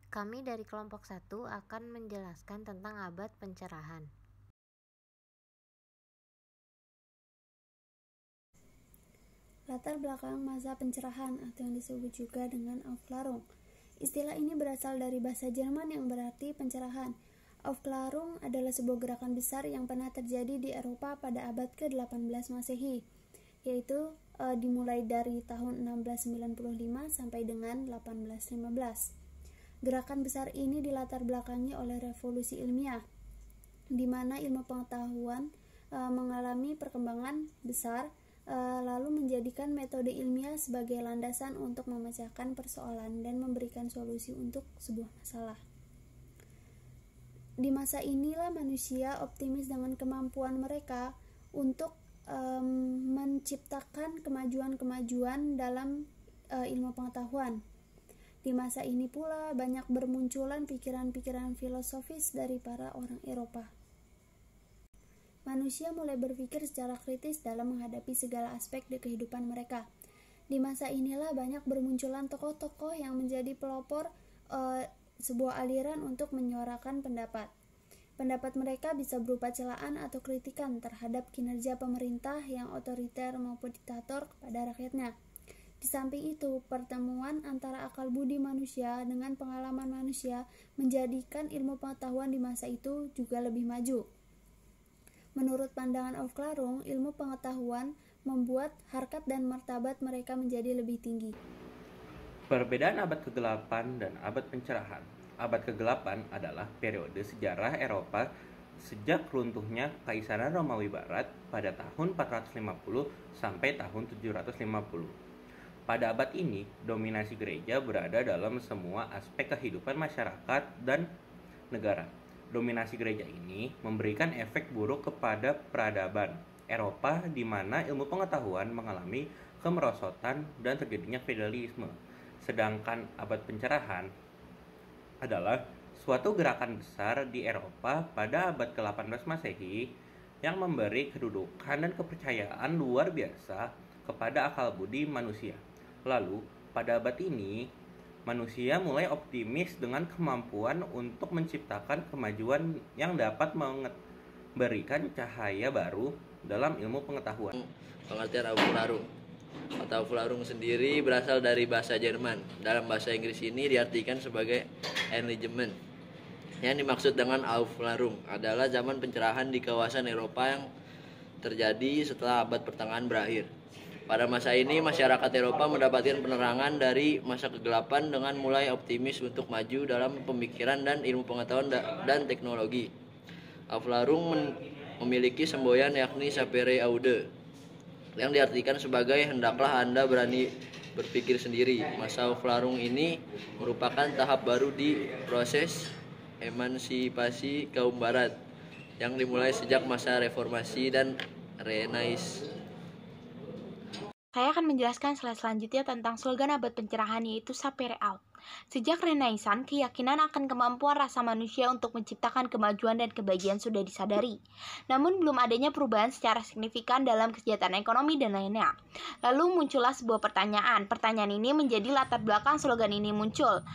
Kami dari kelompok 1 akan menjelaskan tentang abad pencerahan. Latar belakang masa pencerahan atau yang disebut juga dengan Aufklärung. Istilah ini berasal dari bahasa Jerman yang berarti pencerahan. Aufklärung adalah sebuah gerakan besar yang pernah terjadi di Eropa pada abad ke-18 Masehi, yaitu dimulai dari tahun 1695 sampai dengan 1815. Gerakan besar ini dilatar belakangi oleh revolusi ilmiah, di mana ilmu pengetahuan mengalami perkembangan besar, lalu menjadikan metode ilmiah sebagai landasan untuk memecahkan persoalan dan memberikan solusi untuk sebuah masalah. Di masa inilah manusia optimis dengan kemampuan mereka untuk menciptakan kemajuan-kemajuan dalam ilmu pengetahuan. Di masa ini pula banyak bermunculan pikiran-pikiran filosofis dari para orang Eropa. Manusia mulai berpikir secara kritis dalam menghadapi segala aspek di kehidupan mereka. Di masa inilah banyak bermunculan tokoh-tokoh yang menjadi pelopor sebuah aliran untuk menyuarakan pendapat. Pendapat mereka bisa berupa celaan atau kritikan terhadap kinerja pemerintah yang otoriter maupun diktator kepada rakyatnya. Di samping itu, pertemuan antara akal budi manusia dengan pengalaman manusia menjadikan ilmu pengetahuan di masa itu juga lebih maju. Menurut pandangan Aufklärung, ilmu pengetahuan membuat harkat dan martabat mereka menjadi lebih tinggi. Perbedaan abad kegelapan dan abad pencerahan. Abad kegelapan adalah periode sejarah Eropa sejak runtuhnya Kaisaran Romawi Barat pada tahun 450 sampai tahun 750. Pada abad ini, dominasi gereja berada dalam semua aspek kehidupan masyarakat dan negara. Dominasi gereja ini memberikan efek buruk kepada peradaban Eropa di mana ilmu pengetahuan mengalami kemerosotan dan terjadinya feodalisme. Sedangkan abad pencerahan adalah suatu gerakan besar di Eropa pada abad ke-18 Masehi yang memberi kedudukan dan kepercayaan luar biasa kepada akal budi manusia. Lalu, pada abad ini, manusia mulai optimis dengan kemampuan untuk menciptakan kemajuan yang dapat memberikan cahaya baru dalam ilmu pengetahuan. Pengertian Aufklärung. Kata Aufklärung sendiri berasal dari bahasa Jerman. Dalam bahasa Inggris ini diartikan sebagai Enlightenment. Yang dimaksud dengan Aufklärung adalah zaman pencerahan di kawasan Eropa yang terjadi setelah abad pertengahan berakhir. Pada masa ini, masyarakat Eropa mendapatkan penerangan dari masa kegelapan dengan mulai optimis untuk maju dalam pemikiran dan ilmu pengetahuan dan teknologi. Aufklärung memiliki semboyan yakni Sapere Aude, yang diartikan sebagai hendaklah Anda berani berpikir sendiri. Masa Aufklärung ini merupakan tahap baru di proses emansipasi kaum barat yang dimulai sejak masa reformasi dan Renaissance. Saya akan menjelaskan slide selanjutnya tentang slogan abad pencerahan, yaitu Sapere Aude. Sejak Renaissance, keyakinan akan kemampuan rasa manusia untuk menciptakan kemajuan dan kebahagiaan sudah disadari. Namun belum adanya perubahan secara signifikan dalam kesejahteraan ekonomi dan lainnya. Lalu muncullah sebuah pertanyaan. Pertanyaan ini menjadi latar belakang slogan ini muncul.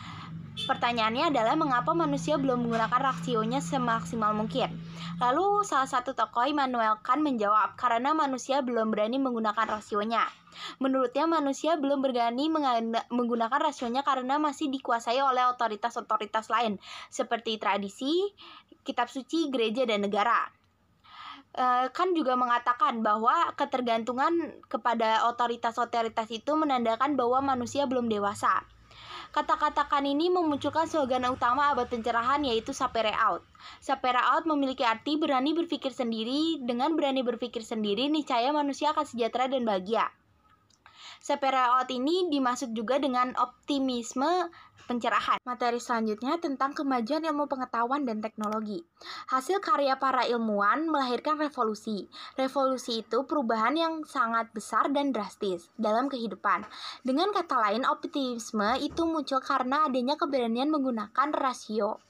Pertanyaannya adalah mengapa manusia belum menggunakan rasionya semaksimal mungkin. Lalu salah satu tokoh Immanuel Kant menjawab, karena manusia belum berani menggunakan rasionya. Menurutnya manusia belum berani menggunakan rasionya karena masih dikuasai oleh otoritas-otoritas lain seperti tradisi, kitab suci, gereja, dan negara. Kant juga mengatakan bahwa ketergantungan kepada otoritas-otoritas itu menandakan bahwa manusia belum dewasa. Kata-kata Kant ini memunculkan slogan utama abad pencerahan, yaitu Sapere Aude. Sapere Aude memiliki arti berani berpikir sendiri. Dengan berani berpikir sendiri, niscaya manusia akan sejahtera dan bahagia. Sapere Aude ini dimaksud juga dengan optimisme pencerahan. Materi selanjutnya tentang kemajuan ilmu pengetahuan dan teknologi. Hasil karya para ilmuwan melahirkan revolusi. Revolusi itu perubahan yang sangat besar dan drastis dalam kehidupan. Dengan kata lain, optimisme itu muncul karena adanya keberanian menggunakan rasio.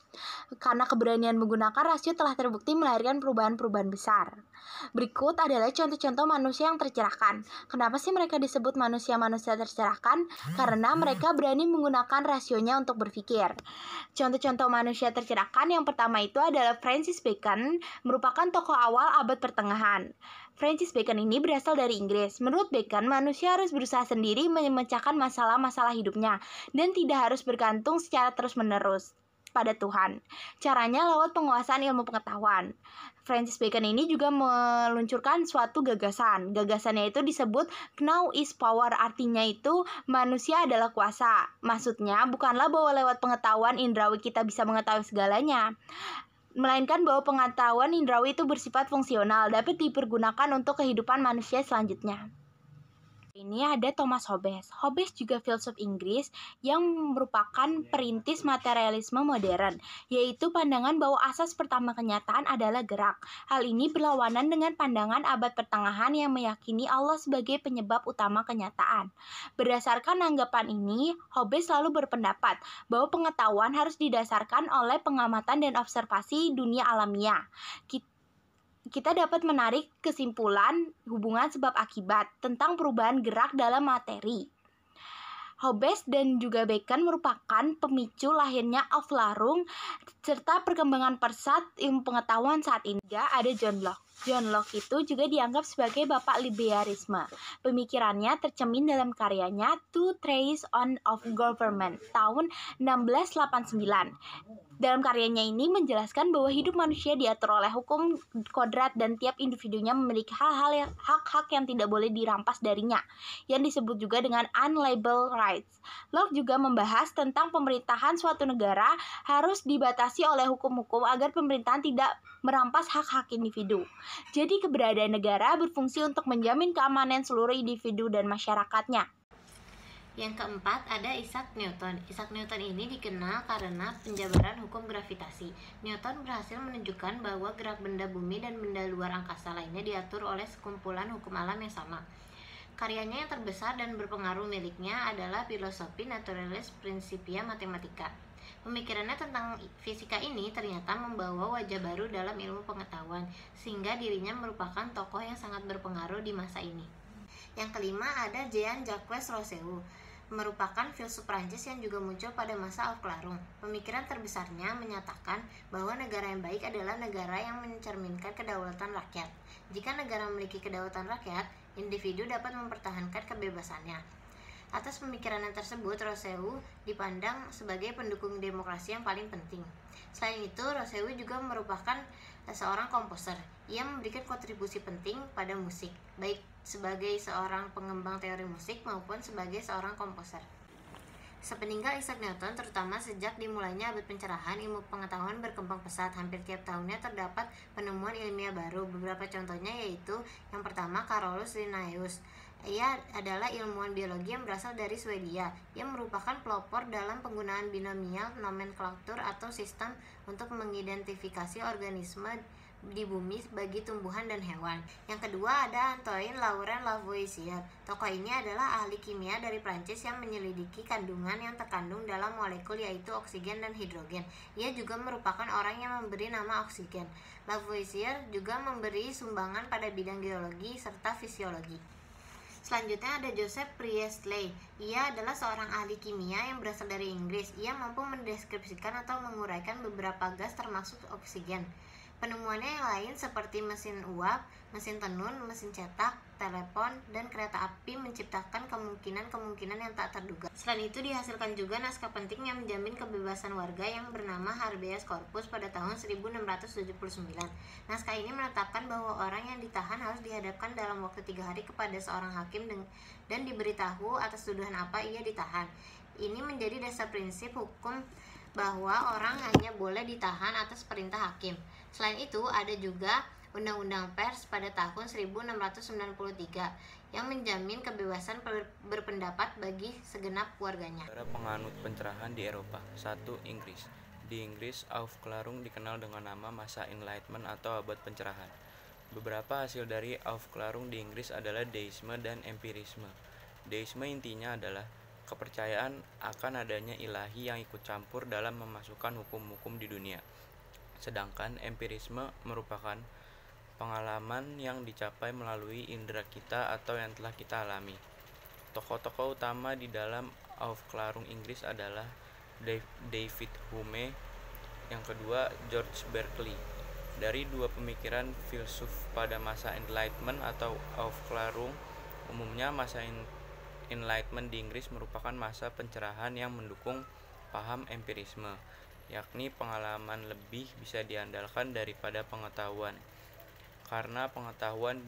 Karena keberanian menggunakan rasio telah terbukti melahirkan perubahan-perubahan besar. Berikut adalah contoh-contoh manusia yang tercerahkan. Kenapa sih mereka disebut manusia-manusia tercerahkan? Karena mereka berani menggunakan rasio rasionya untuk berpikir. Contoh-contoh manusia tercerahkan yang pertama itu adalah Francis Bacon, merupakan tokoh awal abad pertengahan. Francis Bacon ini berasal dari Inggris. Menurut Bacon, manusia harus berusaha sendiri memecahkan masalah-masalah hidupnya dan tidak harus bergantung secara terus-menerus pada Tuhan. Caranya lewat penguasaan ilmu pengetahuan. Francis Bacon ini juga meluncurkan suatu gagasan. Gagasannya itu disebut Now is power, artinya itu manusia adalah kuasa. Maksudnya bukanlah bahwa lewat pengetahuan indrawi kita bisa mengetahui segalanya, melainkan bahwa pengetahuan indrawi itu bersifat fungsional, dapat dipergunakan untuk kehidupan manusia selanjutnya. Ini ada Thomas Hobbes. Hobbes juga filsuf Inggris yang merupakan perintis materialisme modern, yaitu pandangan bahwa asas pertama kenyataan adalah gerak. Hal ini berlawanan dengan pandangan abad pertengahan yang meyakini Allah sebagai penyebab utama kenyataan. Berdasarkan anggapan ini, Hobbes selalu berpendapat bahwa pengetahuan harus didasarkan oleh pengamatan dan observasi dunia alamiah. Kita dapat menarik kesimpulan hubungan sebab akibat tentang perubahan gerak dalam materi. Hobbes dan juga Bacon merupakan pemicu lahirnya Aufklärung serta perkembangan pesat ilmu pengetahuan saat ini. Ada John Locke. John Locke itu juga dianggap sebagai bapak liberalisme. Pemikirannya tercermin dalam karyanya Two Treatises on of Government tahun 1689. Dalam karyanya ini menjelaskan bahwa hidup manusia diatur oleh hukum kodrat dan tiap individunya memiliki hak-hak yang tidak boleh dirampas darinya, yang disebut juga dengan unalienable rights. Locke juga membahas tentang pemerintahan suatu negara harus dibatasi oleh hukum-hukum agar pemerintahan tidak merampas hak-hak individu. Jadi keberadaan negara berfungsi untuk menjamin keamanan seluruh individu dan masyarakatnya. Yang keempat ada Isaac Newton. Isaac Newton ini dikenal karena penjabaran hukum gravitasi. Newton berhasil menunjukkan bahwa gerak benda bumi dan benda luar angkasa lainnya diatur oleh sekumpulan hukum alam yang sama. Karyanya yang terbesar dan berpengaruh miliknya adalah Philosophiae Naturalis Principia Mathematica. Pemikirannya tentang fisika ini ternyata membawa wajah baru dalam ilmu pengetahuan, sehingga dirinya merupakan tokoh yang sangat berpengaruh di masa ini. Yang kelima ada Jean-Jacques Rousseau, merupakan filsuf Prancis yang juga muncul pada masa Aufklärung. Pemikiran terbesarnya menyatakan bahwa negara yang baik adalah negara yang mencerminkan kedaulatan rakyat. Jika negara memiliki kedaulatan rakyat, individu dapat mempertahankan kebebasannya. Atas pemikiran tersebut, Rousseau dipandang sebagai pendukung demokrasi yang paling penting. Selain itu, Rousseau juga merupakan seorang komposer. Ia memberikan kontribusi penting pada musik, baik sebagai seorang pengembang teori musik maupun sebagai seorang komposer. Sepeninggal Isaac Newton, terutama sejak dimulainya abad pencerahan, ilmu pengetahuan berkembang pesat. Hampir tiap tahunnya terdapat penemuan ilmiah baru. Beberapa contohnya yaitu yang pertama Carolus Linnaeus. Ia adalah ilmuwan biologi yang berasal dari Swedia. Ia merupakan pelopor dalam penggunaan binomial nomenklatur atau sistem untuk mengidentifikasi organisme di bumi bagi tumbuhan dan hewan. Yang kedua ada Antoine Laurent Lavoisier. Tokoh ini adalah ahli kimia dari Prancis yang menyelidiki kandungan yang terkandung dalam molekul yaitu oksigen dan hidrogen. Ia juga merupakan orang yang memberi nama oksigen. Lavoisier juga memberi sumbangan pada bidang geologi serta fisiologi. Selanjutnya ada Joseph Priestley. Ia adalah seorang ahli kimia yang berasal dari Inggris. Ia mampu mendeskripsikan atau menguraikan beberapa gas termasuk oksigen. Penemuannya yang lain seperti mesin uap, mesin tenun, mesin cetak, telepon, dan kereta api menciptakan kemungkinan-kemungkinan yang tak terduga. Selain itu dihasilkan juga naskah penting yang menjamin kebebasan warga yang bernama Habeas Corpus pada tahun 1679. Naskah ini menetapkan bahwa orang yang ditahan harus dihadapkan dalam waktu 3 hari kepada seorang hakim dan diberitahu atas tuduhan apa ia ditahan. Ini menjadi dasar prinsip hukum bahwa orang hanya boleh ditahan atas perintah hakim. Selain itu ada juga Undang-Undang Pers pada tahun 1693 yang menjamin kebebasan berpendapat bagi segenap warganya. Negara penganut pencerahan di Eropa. 1. Inggris. Di Inggris, Aufklärung dikenal dengan nama masa Enlightenment atau abad pencerahan. Beberapa hasil dari Aufklärung di Inggris adalah deisme dan empirisme. Deisme intinya adalah kepercayaan akan adanya ilahi yang ikut campur dalam memasukkan hukum-hukum di dunia. Sedangkan empirisme merupakan pengalaman yang dicapai melalui indera kita atau yang telah kita alami. Tokoh-tokoh utama di dalam Aufklärung Inggris adalah David Hume, yang kedua George Berkeley. Dari dua pemikiran filsuf pada masa Enlightenment atau Aufklärung, umumnya masa Enlightenment di Inggris merupakan masa pencerahan yang mendukung paham empirisme, yakni pengalaman lebih bisa diandalkan daripada pengetahuan, karena pengetahuan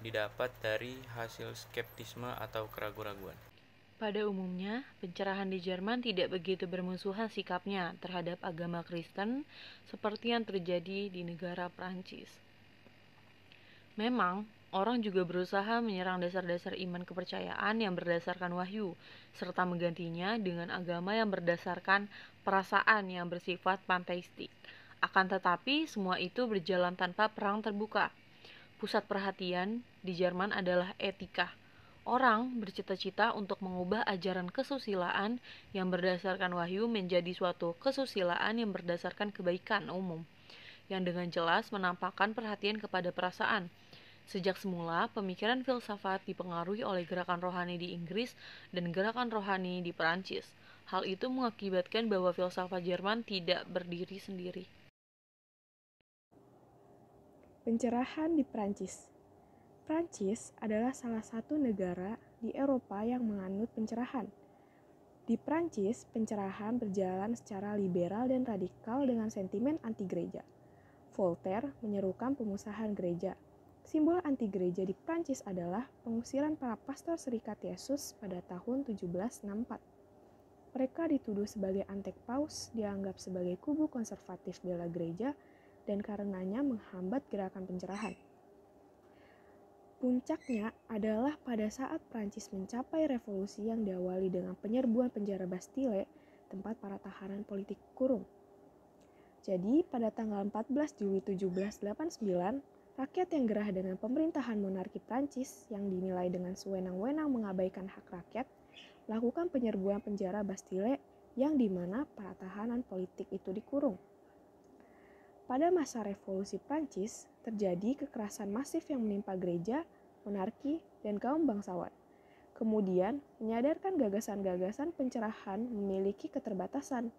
didapat dari hasil skeptisme atau keraguan-raguan. Pada umumnya, pencerahan di Jerman tidak begitu bermusuhan sikapnya terhadap agama Kristen seperti yang terjadi di negara Prancis. Memang, orang juga berusaha menyerang dasar-dasar iman kepercayaan yang berdasarkan wahyu, serta menggantinya dengan agama yang berdasarkan perasaan yang bersifat panteistik. Akan tetapi, semua itu berjalan tanpa perang terbuka. Pusat perhatian di Jerman adalah etika. Orang bercita-cita untuk mengubah ajaran kesusilaan yang berdasarkan wahyu menjadi suatu kesusilaan yang berdasarkan kebaikan umum, yang dengan jelas menampakkan perhatian kepada perasaan. Sejak semula, pemikiran filsafat dipengaruhi oleh gerakan rohani di Inggris dan gerakan rohani di Perancis. Hal itu mengakibatkan bahwa filsafat Jerman tidak berdiri sendiri. Pencerahan di Prancis. Prancis adalah salah satu negara di Eropa yang menganut pencerahan. Di Prancis, pencerahan berjalan secara liberal dan radikal dengan sentimen anti-gereja. Voltaire menyerukan pemusnahan gereja. Simbol anti-gereja di Prancis adalah pengusiran para pastor Serikat Yesus pada tahun 1764. Mereka dituduh sebagai antek paus, dianggap sebagai kubu konservatif bela gereja, dan karenanya menghambat gerakan pencerahan. Puncaknya adalah pada saat Prancis mencapai revolusi yang diawali dengan penyerbuan penjara Bastille, tempat para tahanan politik kurung. Jadi, pada tanggal 14 Juli 1789, rakyat yang gerah dengan pemerintahan monarki Prancis yang dinilai dengan sewenang-wenang mengabaikan hak rakyat, melakukan penyerbuan penjara Bastille yang dimana para tahanan politik itu dikurung. Pada masa revolusi Prancis, terjadi kekerasan masif yang menimpa gereja, monarki, dan kaum bangsawan. Kemudian, menyadarkan gagasan-gagasan pencerahan memiliki keterbatasan,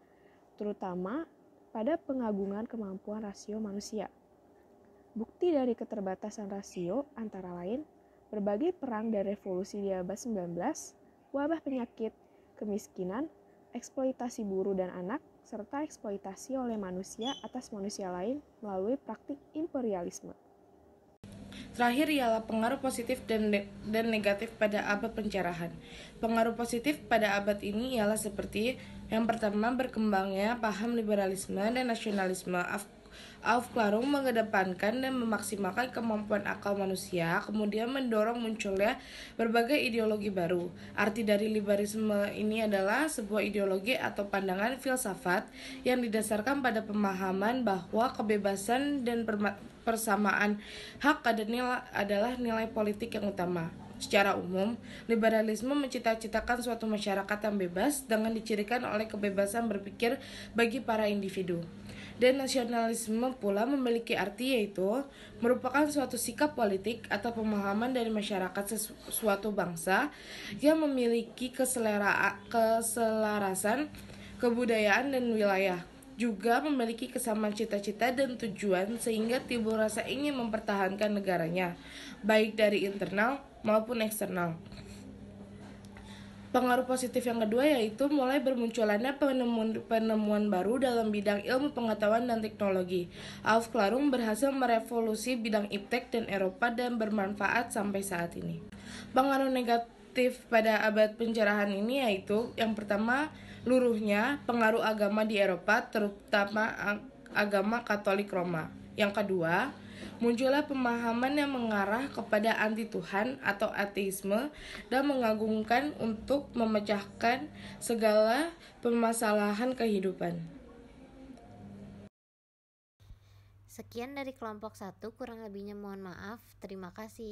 terutama pada pengagungan kemampuan rasio manusia. Bukti dari keterbatasan rasio antara lain, berbagai perang dan revolusi di abad 19, wabah penyakit, kemiskinan, eksploitasi buruh dan anak, serta eksploitasi oleh manusia atas manusia lain melalui praktik imperialisme. Terakhir ialah pengaruh positif dan negatif pada abad pencerahan. Pengaruh positif pada abad ini ialah seperti yang pertama, berkembangnya paham liberalisme dan nasionalisme. Aufklärung mengedepankan dan memaksimalkan kemampuan akal manusia, kemudian mendorong munculnya berbagai ideologi baru. Arti dari liberalisme ini adalah sebuah ideologi atau pandangan filsafat yang didasarkan pada pemahaman bahwa kebebasan dan persamaan hak adalah nilai politik yang utama. Secara umum, liberalisme mencita-citakan suatu masyarakat yang bebas dengan dicirikan oleh kebebasan berpikir bagi para individu. Dan nasionalisme pula memiliki arti yaitu merupakan suatu sikap politik atau pemahaman dari masyarakat suatu bangsa yang memiliki keselarasan kebudayaan dan wilayah, juga memiliki kesamaan cita-cita dan tujuan sehingga timbul rasa ingin mempertahankan negaranya, baik dari internal maupun eksternal. Pengaruh positif yang kedua yaitu mulai bermunculannya penemuan baru dalam bidang ilmu pengetahuan dan teknologi. Aufklärung berhasil merevolusi bidang iptek dan Eropa dan bermanfaat sampai saat ini. Pengaruh negatif pada abad pencerahan ini yaitu yang pertama, luruhnya pengaruh agama di Eropa, terutama agama Katolik Roma. Yang kedua, muncullah pemahaman yang mengarah kepada anti-Tuhan atau ateisme dan mengagungkan untuk memecahkan segala permasalahan kehidupan. Sekian dari kelompok 1, kurang lebihnya mohon maaf. Terima kasih.